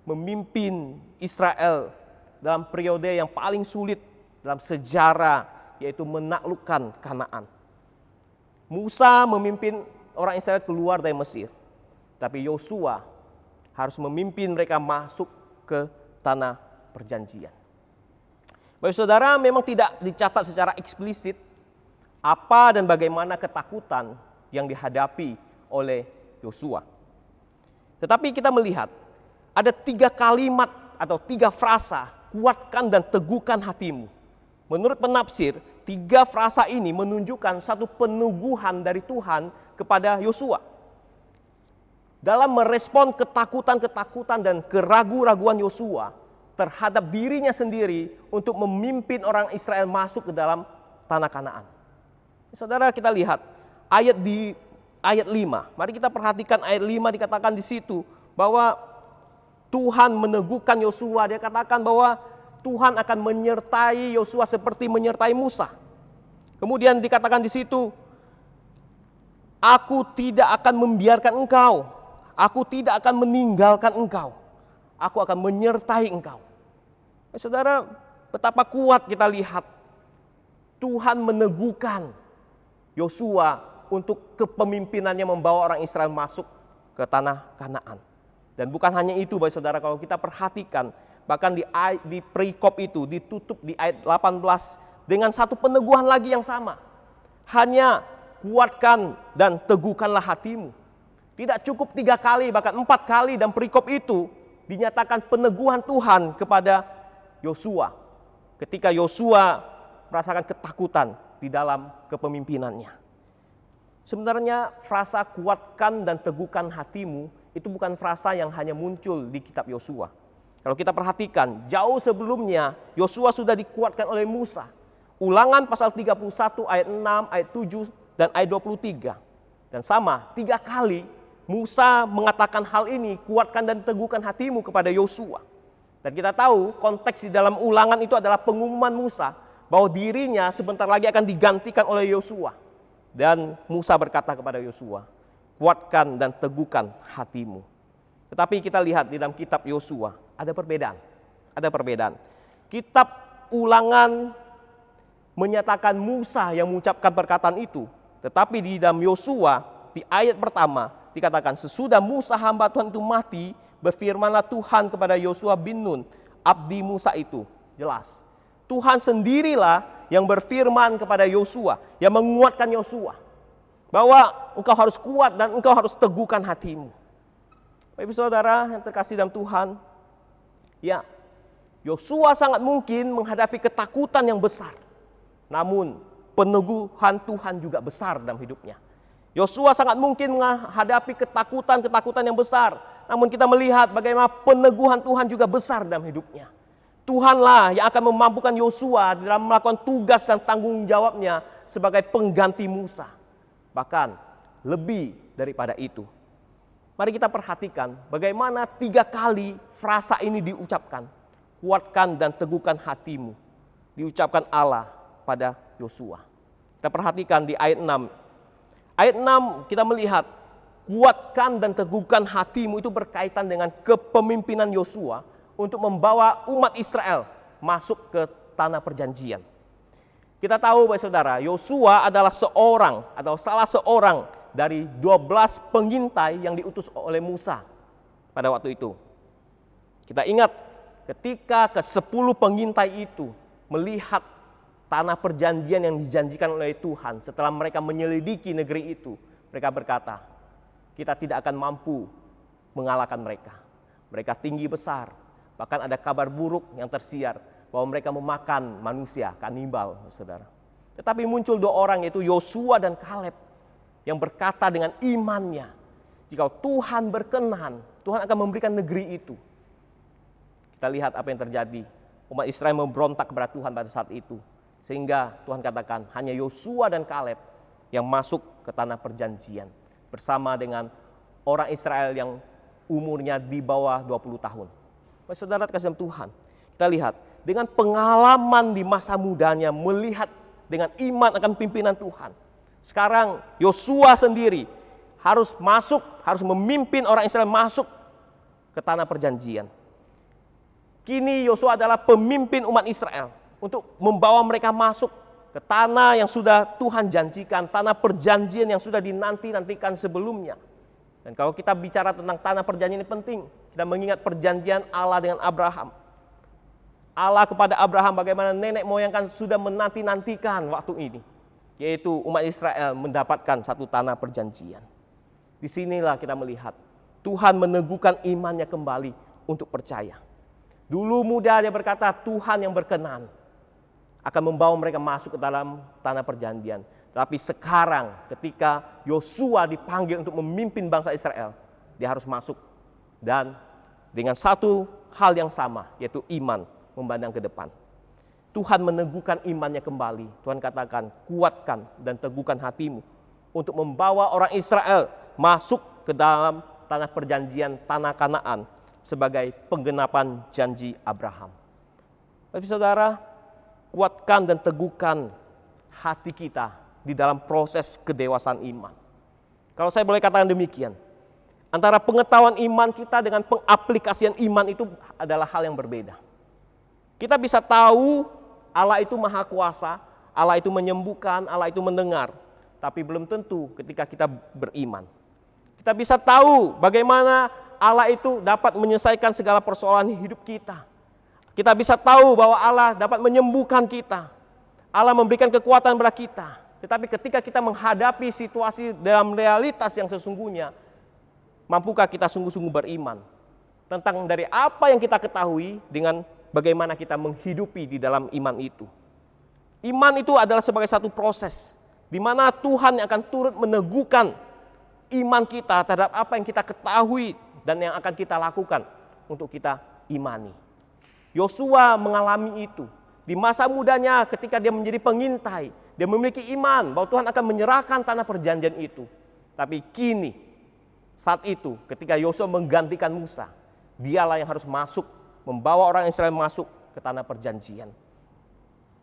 memimpin Israel dalam periode yang paling sulit dalam sejarah, yaitu menaklukkan Kanaan? Musa memimpin orang Israel keluar dari Mesir, tapi Yosua harus memimpin mereka masuk ke tanah perjanjian. Bapak saudara, memang tidak dicatat secara eksplisit apa dan bagaimana ketakutan yang dihadapi oleh Yosua. Tetapi kita melihat ada 3 kalimat atau 3 frasa, kuatkan dan teguhkan hatimu. Menurut penafsir, 3 frasa ini menunjukkan satu peneguhan dari Tuhan kepada Yosua. Dalam merespon ketakutan-ketakutan dan keraguan-raguan Yosua terhadap dirinya sendiri untuk memimpin orang Israel masuk ke dalam tanah Kanaan. Saudara, kita lihat ayat 5. Mari kita perhatikan ayat 5, dikatakan di situ bahwa Tuhan meneguhkan Yosua. Dia katakan bahwa Tuhan akan menyertai Yosua seperti menyertai Musa. Kemudian dikatakan di situ, aku tidak akan membiarkan engkau, aku tidak akan meninggalkan engkau, aku akan menyertai engkau. Saudara, betapa kuat kita lihat Tuhan meneguhkan Yosua untuk kepemimpinannya membawa orang Israel masuk ke tanah Kanaan. Dan bukan hanya itu, Bapak Saudara, kalau kita perhatikan, bahkan di perikop itu ditutup di ayat 18 dengan satu peneguhan lagi yang sama. Hanya kuatkan dan teguhkanlah hatimu. Tidak cukup 3 kali, bahkan 4 kali dan perikop itu dinyatakan peneguhan Tuhan kepada Yosua. Ketika Yosua merasakan ketakutan di dalam kepemimpinannya. Sebenarnya frasa kuatkan dan teguhkan hatimu itu bukan frasa yang hanya muncul di kitab Yosua. Kalau kita perhatikan, jauh sebelumnya Yosua sudah dikuatkan oleh Musa. Ulangan pasal 31 ayat 6, ayat 7, dan ayat 23. Dan sama, 3 kali Musa mengatakan hal ini, kuatkan dan teguhkan hatimu kepada Yosua. Dan kita tahu konteks di dalam ulangan itu adalah pengumuman Musa bahwa dirinya sebentar lagi akan digantikan oleh Yosua. Dan Musa berkata kepada Yosua, kuatkan dan teguhkan hatimu. Tetapi kita lihat di dalam kitab Yosua ada perbedaan. Ada perbedaan. Kitab Ulangan menyatakan Musa yang mengucapkan perkataan itu. Tetapi di dalam Yosua di ayat pertama dikatakan sesudah Musa hamba Tuhan itu mati, berfirmanlah Tuhan kepada Yosua bin Nun, abdi Musa itu. Jelas. Tuhan sendirilah yang berfirman kepada Yosua, yang menguatkan Yosua. Bahwa engkau harus kuat dan engkau harus teguhkan hatimu. Bapak Ibu Saudara yang terkasih dalam Tuhan, ya, Yosua sangat mungkin menghadapi ketakutan yang besar. Namun peneguhan Tuhan juga besar dalam hidupnya. Yosua sangat mungkin menghadapi ketakutan-ketakutan yang besar. Namun kita melihat bagaimana peneguhan Tuhan juga besar dalam hidupnya. Tuhanlah yang akan memampukan Yosua dalam melakukan tugas dan tanggung jawabnya sebagai pengganti Musa. Bahkan lebih daripada itu. Mari kita perhatikan bagaimana 3 kali frasa ini diucapkan. Kuatkan dan teguhkan hatimu. Diucapkan Allah pada Yosua. Kita perhatikan di ayat 6. Ayat 6 kita melihat kuatkan dan teguhkan hatimu itu berkaitan dengan kepemimpinan Yosua untuk membawa umat Israel masuk ke tanah perjanjian. Kita tahu Bapak Saudara, Yosua adalah seorang atau salah seorang dari 12 pengintai yang diutus oleh Musa pada waktu itu. Kita ingat ketika ke-10 pengintai itu melihat tanah perjanjian yang dijanjikan oleh Tuhan setelah mereka menyelidiki negeri itu, mereka berkata, kita tidak akan mampu mengalahkan mereka. Mereka tinggi besar, bahkan ada kabar buruk yang tersiar bahwa mereka memakan manusia, kanibal, saudara. Tetapi muncul 2 orang yaitu Yosua dan Kaleb yang berkata dengan imannya, jika Tuhan berkenan, Tuhan akan memberikan negeri itu. Kita lihat apa yang terjadi. Umat Israel memberontak kepada Tuhan pada saat itu. Sehingga Tuhan katakan hanya Yosua dan Kaleb yang masuk ke tanah perjanjian. Bersama dengan orang Israel yang umurnya di bawah 20 tahun. Saudara kasih Tuhan, kita lihat dengan pengalaman di masa mudanya melihat dengan iman akan pimpinan Tuhan. Sekarang Yosua sendiri harus masuk, harus memimpin orang Israel masuk ke tanah perjanjian. Kini Yosua adalah pemimpin umat Israel untuk membawa mereka masuk ke tanah yang sudah Tuhan janjikan, tanah perjanjian yang sudah dinanti-nantikan sebelumnya. Dan kalau kita bicara tentang tanah perjanjian ini penting, kita mengingat perjanjian Allah dengan Abraham. Allah kepada Abraham bagaimana nenek moyang kan sudah menanti-nantikan waktu ini. Yaitu umat Israel mendapatkan satu tanah perjanjian. Disinilah kita melihat Tuhan meneguhkan imannya kembali untuk percaya. Dulu muda dia berkata Tuhan yang berkenan akan membawa mereka masuk ke dalam tanah perjanjian. Tapi sekarang ketika Yosua dipanggil untuk memimpin bangsa Israel, dia harus masuk dan dengan satu hal yang sama, yaitu iman memandang ke depan. Tuhan meneguhkan imannya kembali. Tuhan katakan, kuatkan dan teguhkan hatimu untuk membawa orang Israel masuk ke dalam tanah perjanjian, tanah Kanaan sebagai penggenapan janji Abraham. Tapi saudara, kuatkan dan teguhkan hati kita di dalam proses kedewasaan iman. Kalau saya boleh katakan demikian, antara pengetahuan iman kita dengan pengaplikasian iman itu adalah hal yang berbeda. Kita bisa tahu Allah itu maha kuasa, Allah itu menyembuhkan, Allah itu mendengar. Tapi belum tentu ketika kita beriman. Kita bisa tahu bagaimana Allah itu dapat menyelesaikan segala persoalan hidup kita. Kita bisa tahu bahwa Allah dapat menyembuhkan kita. Allah memberikan kekuatan kepada kita. Tetapi ketika kita menghadapi situasi dalam realitas yang sesungguhnya, mampukah kita sungguh-sungguh beriman tentang dari apa yang kita ketahui dengan bagaimana kita menghidupi di dalam iman itu. Iman itu adalah sebagai satu proses di mana Tuhan yang akan turut meneguhkan iman kita terhadap apa yang kita ketahui dan yang akan kita lakukan untuk kita imani. Yosua mengalami itu di masa mudanya ketika dia menjadi pengintai. Dia memiliki iman bahwa Tuhan akan menyerahkan tanah perjanjian itu. Tapi kini saat itu ketika Yosua menggantikan Musa, dialah yang harus masuk, membawa orang Israel masuk ke tanah perjanjian.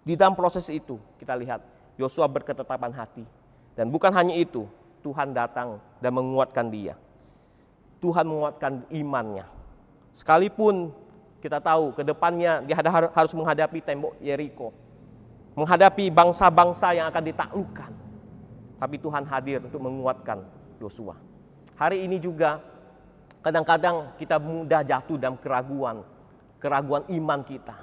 Di dalam proses itu kita lihat Yosua berketetapan hati. Dan bukan hanya itu, Tuhan datang dan menguatkan dia. Tuhan menguatkan imannya. Sekalipun kita tahu ke depannya dia harus menghadapi tembok Yeriko, menghadapi bangsa-bangsa yang akan ditaklukkan. Tapi Tuhan hadir untuk menguatkan Yosua. Hari ini juga kadang-kadang kita mudah jatuh dalam keraguan iman kita.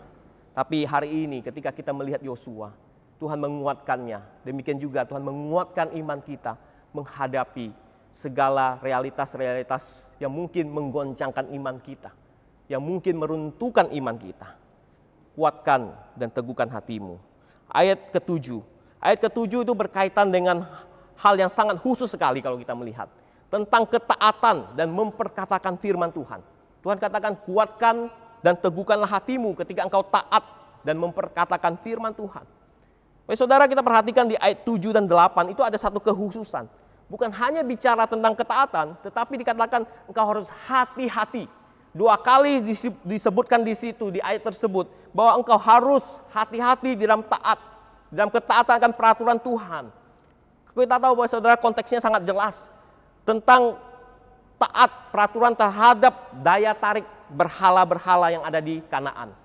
Tapi hari ini ketika kita melihat Yosua, Tuhan menguatkannya. Demikian juga Tuhan menguatkan iman kita menghadapi segala realitas-realitas yang mungkin menggoncangkan iman kita, yang mungkin meruntuhkan iman kita. Kuatkan dan teguhkan hatimu. Ayat ke-7 itu berkaitan dengan hal yang sangat khusus sekali kalau kita melihat. Tentang ketaatan dan memperkatakan firman Tuhan. Tuhan katakan kuatkan dan teguhkanlah hatimu ketika engkau taat dan memperkatakan firman Tuhan. Baik saudara, kita perhatikan di ayat 7 dan 8 itu ada satu kekhususan. Bukan hanya bicara tentang ketaatan, tetapi dikatakan engkau harus hati-hati. 2 kali disebutkan di situ, di ayat tersebut, bahwa engkau harus hati-hati di dalam taat, dalam ketaatan akan peraturan Tuhan. Kita tahu bahwa saudara konteksnya sangat jelas tentang taat peraturan terhadap daya tarik berhala-berhala yang ada di Kanaan.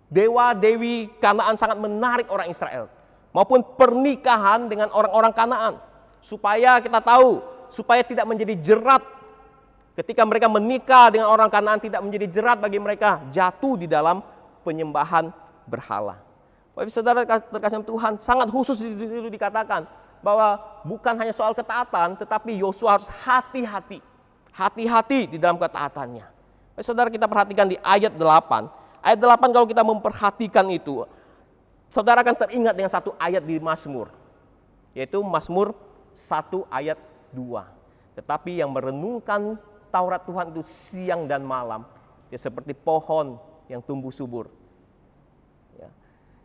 Dewa-dewi Kanaan sangat menarik orang Israel, maupun pernikahan dengan orang-orang Kanaan. Supaya kita tahu, supaya tidak menjadi jerat ketika mereka menikah dengan orang Kanaan, tidak menjadi jerat bagi mereka jatuh di dalam penyembahan berhala. Bapak saudara terkasih Tuhan, sangat khusus di situ dikatakan bahwa bukan hanya soal ketaatan, tetapi Yosua harus hati-hati. Hati-hati di dalam ketaatannya. Bapak saudara, kita perhatikan di ayat 8. Ayat 8 kalau kita memperhatikan itu, saudara akan teringat dengan satu ayat di Mazmur, yaitu Mazmur 1 ayat 2. Tetapi yang merenungkan Taurat Tuhan itu siang dan malam, ya seperti pohon yang tumbuh subur, ya,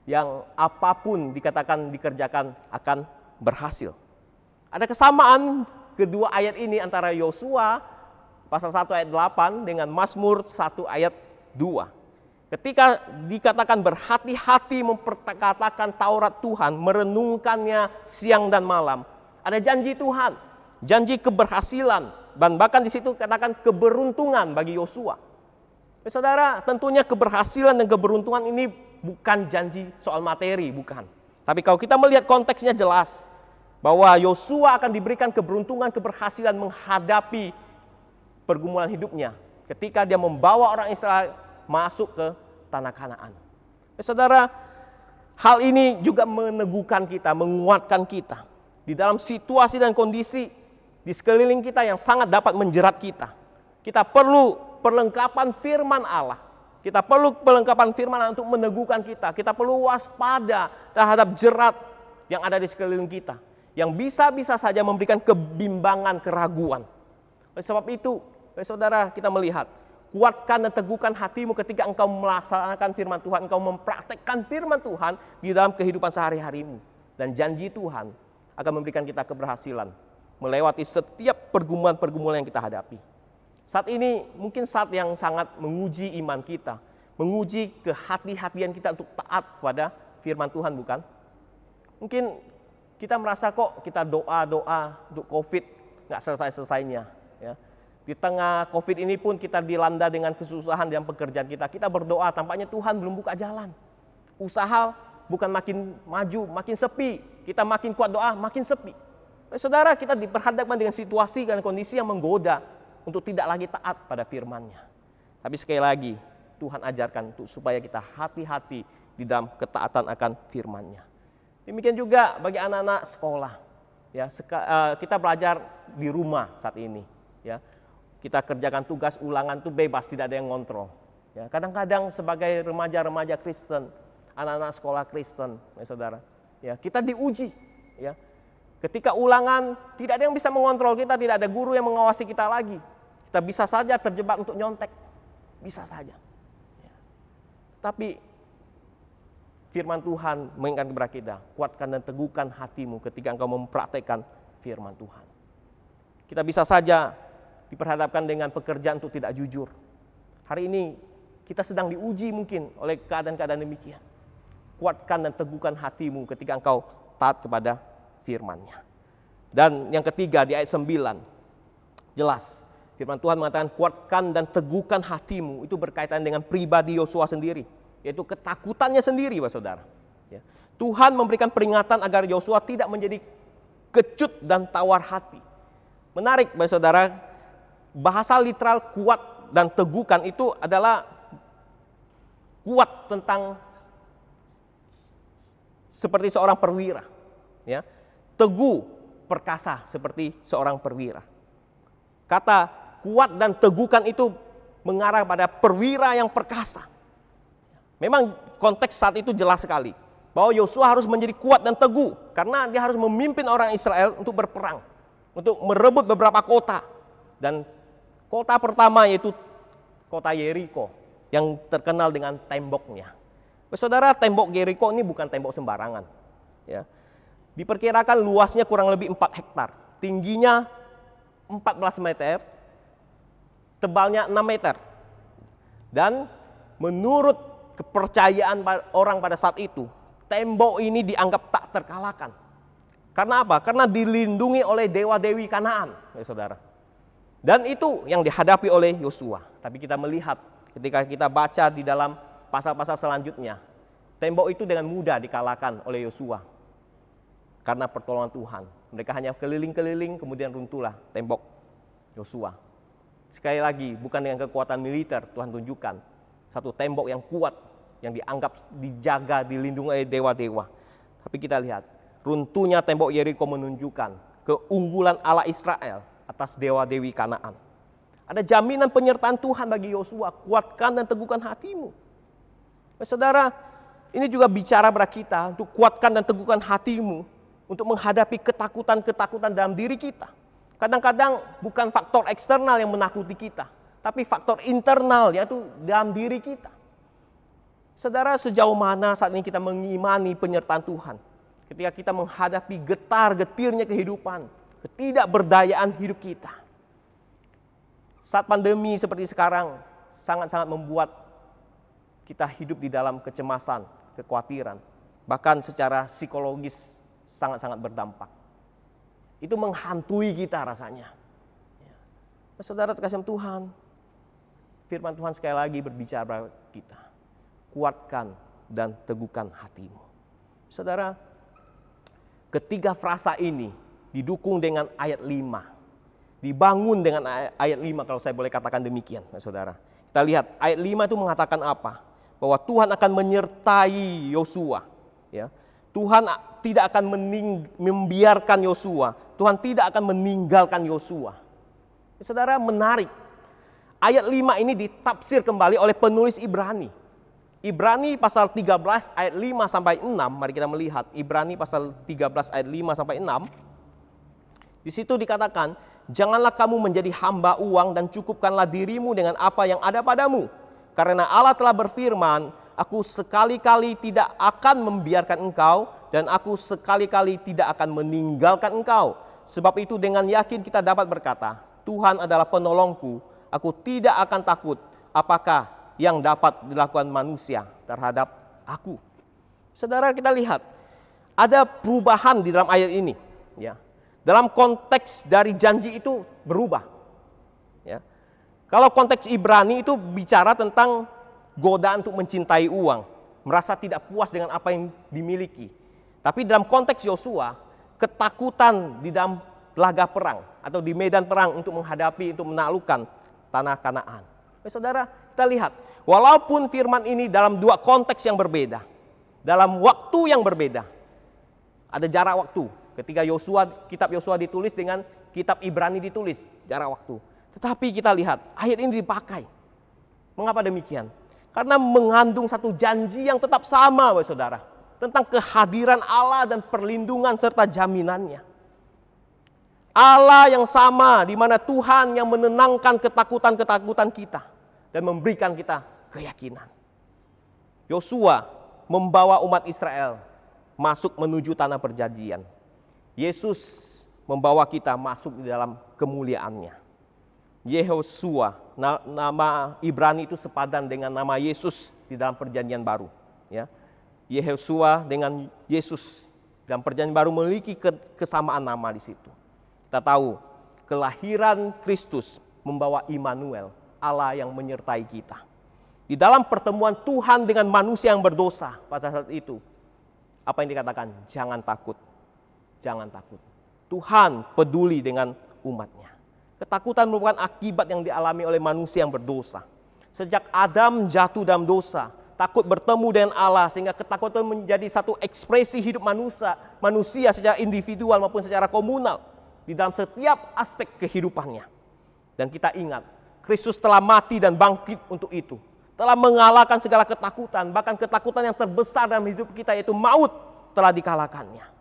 yang apapun dikatakan dikerjakan akan berhasil. Ada kesamaan kedua ayat ini antara Yosua pasal 1 ayat 8 dengan Mazmur 1 ayat 2. Ketika dikatakan berhati-hati memperkatakan Taurat Tuhan, merenungkannya siang dan malam, ada janji Tuhan, janji keberhasilan, dan bahkan di situ katakan keberuntungan bagi Yosua. Saudara, tentunya keberhasilan dan keberuntungan ini bukan janji soal materi, bukan. Tapi kalau kita melihat konteksnya jelas bahwa Yosua akan diberikan keberuntungan, keberhasilan menghadapi pergumulan hidupnya ketika dia membawa orang Israel masuk ke tanah Kanaan. Saudara, hal ini juga meneguhkan kita, menguatkan kita di dalam situasi dan kondisi di sekeliling kita yang sangat dapat menjerat kita. Kita perlu perlengkapan firman Allah. Kita perlu perlengkapan firman Allah untuk meneguhkan kita. Kita perlu waspada terhadap jerat yang ada di sekeliling kita, yang bisa-bisa saja memberikan kebimbangan, keraguan. Oleh sebab itu, saudara, kita melihat, kuatkan dan teguhkan hatimu ketika engkau melaksanakan firman Tuhan, engkau mempraktekkan firman Tuhan di dalam kehidupan sehari-harimu. Dan janji Tuhan akan memberikan kita keberhasilan melewati setiap pergumulan-pergumulan yang kita hadapi. Saat ini mungkin saat yang sangat menguji iman kita, menguji kehati-hatian kita untuk taat kepada firman Tuhan, bukan? Mungkin kita merasa kok kita doa-doa untuk COVID nggak selesai-selesainya. Ya. Di tengah COVID ini pun kita dilanda dengan kesusahan dalam pekerjaan kita. Kita berdoa, tampaknya Tuhan belum buka jalan. Usaha bukan makin maju, makin sepi. Kita makin kuat doa, makin sepi. Saudara, kita diperhadapkan dengan situasi dan kondisi yang menggoda untuk tidak lagi taat pada firman-Nya. Tapi sekali lagi, Tuhan ajarkan untuk supaya kita hati-hati di dalam ketaatan akan firman-Nya. Demikian juga bagi anak-anak sekolah. Ya, kita belajar di rumah saat ini. Ya, kita kerjakan tugas ulangan itu bebas, tidak ada yang ngontrol. Ya, kadang-kadang sebagai remaja-remaja Kristen, anak-anak sekolah Kristen, ya saudara, ya kita diuji. Ya, ketika ulangan tidak ada yang bisa mengontrol kita, tidak ada guru yang mengawasi kita lagi. Kita bisa saja terjebak untuk nyontek, bisa saja. Ya. Tapi firman Tuhan mengingatkan kepada kita, kuatkan dan teguhkan hatimu ketika engkau mempraktekkan firman Tuhan. Kita bisa saja diperhadapkan dengan pekerjaan untuk tidak jujur. Hari ini kita sedang diuji mungkin oleh keadaan-keadaan demikian. Kuatkan dan teguhkan hatimu ketika engkau taat kepada firman-Nya. Dan yang ketiga di ayat 9, jelas firman Tuhan mengatakan kuatkan dan teguhkan hatimu, itu berkaitan dengan pribadi Yosua sendiri, yaitu ketakutannya sendiri, saudara. Ya. Tuhan memberikan peringatan agar Yosua tidak menjadi kecut dan tawar hati. Menarik, saudara. Bahasa literal kuat dan teguhkan itu adalah kuat tentang seperti seorang perwira, ya. Teguh, perkasa seperti seorang perwira. Kata kuat dan teguhkan itu mengarah pada perwira yang perkasa. Memang konteks saat itu jelas sekali bahwa Yosua harus menjadi kuat dan teguh karena dia harus memimpin orang Israel untuk berperang, untuk merebut beberapa kota. Dan kota pertama yaitu kota Yeriko yang terkenal dengan temboknya. Saudara, tembok Yeriko ini bukan tembok sembarangan. Ya. Diperkirakan luasnya kurang lebih 4 hektar. Tingginya 14 meter, tebalnya 6 meter. Dan menurut kepercayaan orang pada saat itu, tembok ini dianggap tak terkalahkan. Karena apa? Karena dilindungi oleh dewa-dewi Kanaan, ya saudara. Dan itu yang dihadapi oleh Yosua. Tapi kita melihat ketika kita baca di dalam pasal-pasal selanjutnya, tembok itu dengan mudah dikalahkan oleh Yosua. Karena pertolongan Tuhan. Mereka hanya keliling-keliling, kemudian runtuhlah tembok Yosua. Sekali lagi, bukan dengan kekuatan militer Tuhan tunjukkan. Satu tembok yang kuat, yang dianggap dijaga, dilindungi oleh dewa-dewa. Tapi kita lihat, runtuhnya tembok Yeriko menunjukkan keunggulan Allah Israel atas dewa-dewi Kanaan. Ada jaminan penyertaan Tuhan bagi Yosua, kuatkan dan teguhkan hatimu. Saudara, ini juga bicara kepada kita untuk kuatkan dan teguhkan hatimu untuk menghadapi ketakutan-ketakutan dalam diri kita. Kadang-kadang bukan faktor eksternal yang menakuti kita, tapi faktor internal, yaitu dalam diri kita. Saudara, sejauh mana saat ini kita mengimani penyertaan Tuhan ketika kita menghadapi getar-getirnya kehidupan, ketidakberdayaan hidup kita. Saat pandemi seperti sekarang sangat-sangat membuat kita hidup di dalam kecemasan, kekhawatiran, bahkan secara psikologis sangat-sangat berdampak. Itu menghantui kita rasanya. Saudara terkasih Tuhan, firman Tuhan sekali lagi berbicara kepada kita. Kuatkan dan teguhkan hatimu. Saudara, ketiga frasa ini didukung dengan ayat 5. Dibangun dengan ayat 5 kalau saya boleh katakan demikian, saudara. Kita lihat ayat 5 itu mengatakan apa? Bahwa Tuhan akan menyertai Yosua. Ya. Tuhan tidak akan membiarkan Yosua. Tuhan tidak akan meninggalkan Yosua. Saudara, menarik. ayat 5 ini ditafsir kembali oleh penulis Ibrani. Ibrani pasal 13 ayat 5 sampai 6, mari kita melihat Ibrani pasal 13 ayat 5 sampai 6. Di situ dikatakan, janganlah kamu menjadi hamba uang dan cukupkanlah dirimu dengan apa yang ada padamu. Karena Allah telah berfirman, aku sekali-kali tidak akan membiarkan engkau dan aku sekali-kali tidak akan meninggalkan engkau. Sebab itu dengan yakin kita dapat berkata, Tuhan adalah penolongku, aku tidak akan takut apakah yang dapat dilakukan manusia terhadap aku. Saudara, kita lihat ada perubahan di dalam ayat ini, ya. Dalam konteks dari janji itu berubah, ya. Kalau konteks Ibrani itu bicara tentang godaan untuk mencintai uang, merasa tidak puas dengan apa yang dimiliki. Tapi dalam konteks Yosua, ketakutan di dalam laga perang atau di medan perang untuk menghadapi, untuk menaklukkan tanah Kanaan. Saudara, kita lihat, walaupun firman ini dalam dua konteks yang berbeda, dalam waktu yang berbeda, ada jarak waktu. Ketika kitab Yosua ditulis dengan kitab Ibrani ditulis, jarak waktu. Tetapi kita lihat, ayat ini dipakai. Mengapa demikian? Karena mengandung satu janji yang tetap sama, saudara. Tentang kehadiran Allah dan perlindungan serta jaminannya. Allah yang sama, di mana Tuhan yang menenangkan ketakutan-ketakutan kita. Dan memberikan kita keyakinan. Yosua membawa umat Israel masuk menuju tanah perjanjian. Yesus membawa kita masuk di dalam kemuliaannya. Yehosua, nama Ibrani itu sepadan dengan nama Yesus di dalam perjanjian baru. Ya. Yehosua dengan Yesus dalam perjanjian baru memiliki kesamaan nama di situ. Kita tahu kelahiran Kristus membawa Immanuel, Allah yang menyertai kita. Di dalam pertemuan Tuhan dengan manusia yang berdosa pada saat itu, apa yang dikatakan? Jangan takut. Jangan takut. Tuhan peduli dengan umatnya. Ketakutan merupakan akibat yang dialami oleh manusia yang berdosa. Sejak Adam jatuh dalam dosa, takut bertemu dengan Allah, sehingga ketakutan menjadi satu ekspresi hidup manusia secara individual maupun secara komunal di dalam setiap aspek kehidupannya. Dan kita ingat, Kristus telah mati dan bangkit untuk itu. Telah mengalahkan segala ketakutan, bahkan ketakutan yang terbesar dalam hidup kita yaitu maut telah dikalahkannya.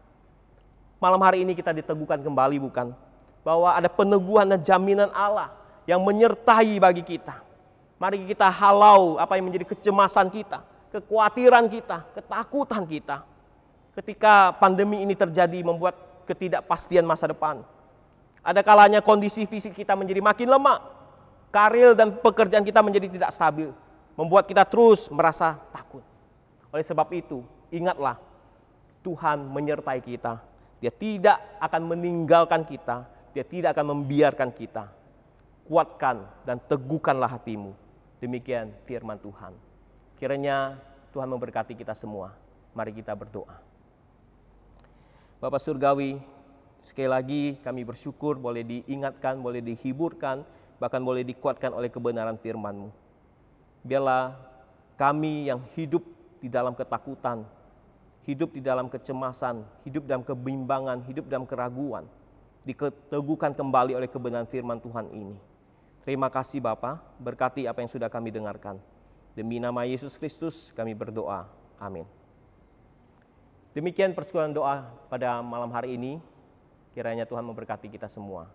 Malam hari ini kita diteguhkan kembali, bukan? Bahwa ada peneguhan dan jaminan Allah yang menyertai bagi kita. Mari kita halau apa yang menjadi kecemasan kita, kekhawatiran kita, ketakutan kita. Ketika pandemi ini terjadi membuat ketidakpastian masa depan. Ada kalanya kondisi fisik kita menjadi makin lemah. Karir dan pekerjaan kita menjadi tidak stabil. Membuat kita terus merasa takut. Oleh sebab itu, ingatlah Tuhan menyertai kita. Dia tidak akan meninggalkan kita. Dia tidak akan membiarkan kita. Kuatkan dan teguhkanlah hatimu. Demikian firman Tuhan. Kiranya Tuhan memberkati kita semua. Mari kita berdoa. Bapak Surgawi, sekali lagi kami bersyukur boleh diingatkan, boleh dihiburkan, bahkan boleh dikuatkan oleh kebenaran firman-Mu. Biarlah kami yang hidup di dalam ketakutan, hidup di dalam kecemasan, hidup dalam kebimbangan, hidup dalam keraguan, diteguhkan kembali oleh kebenaran firman Tuhan ini. Terima kasih Bapa, berkati apa yang sudah kami dengarkan. Demi nama Yesus Kristus kami berdoa. Amin. Demikian persekutuan doa pada malam hari ini. Kiranya Tuhan memberkati kita semua.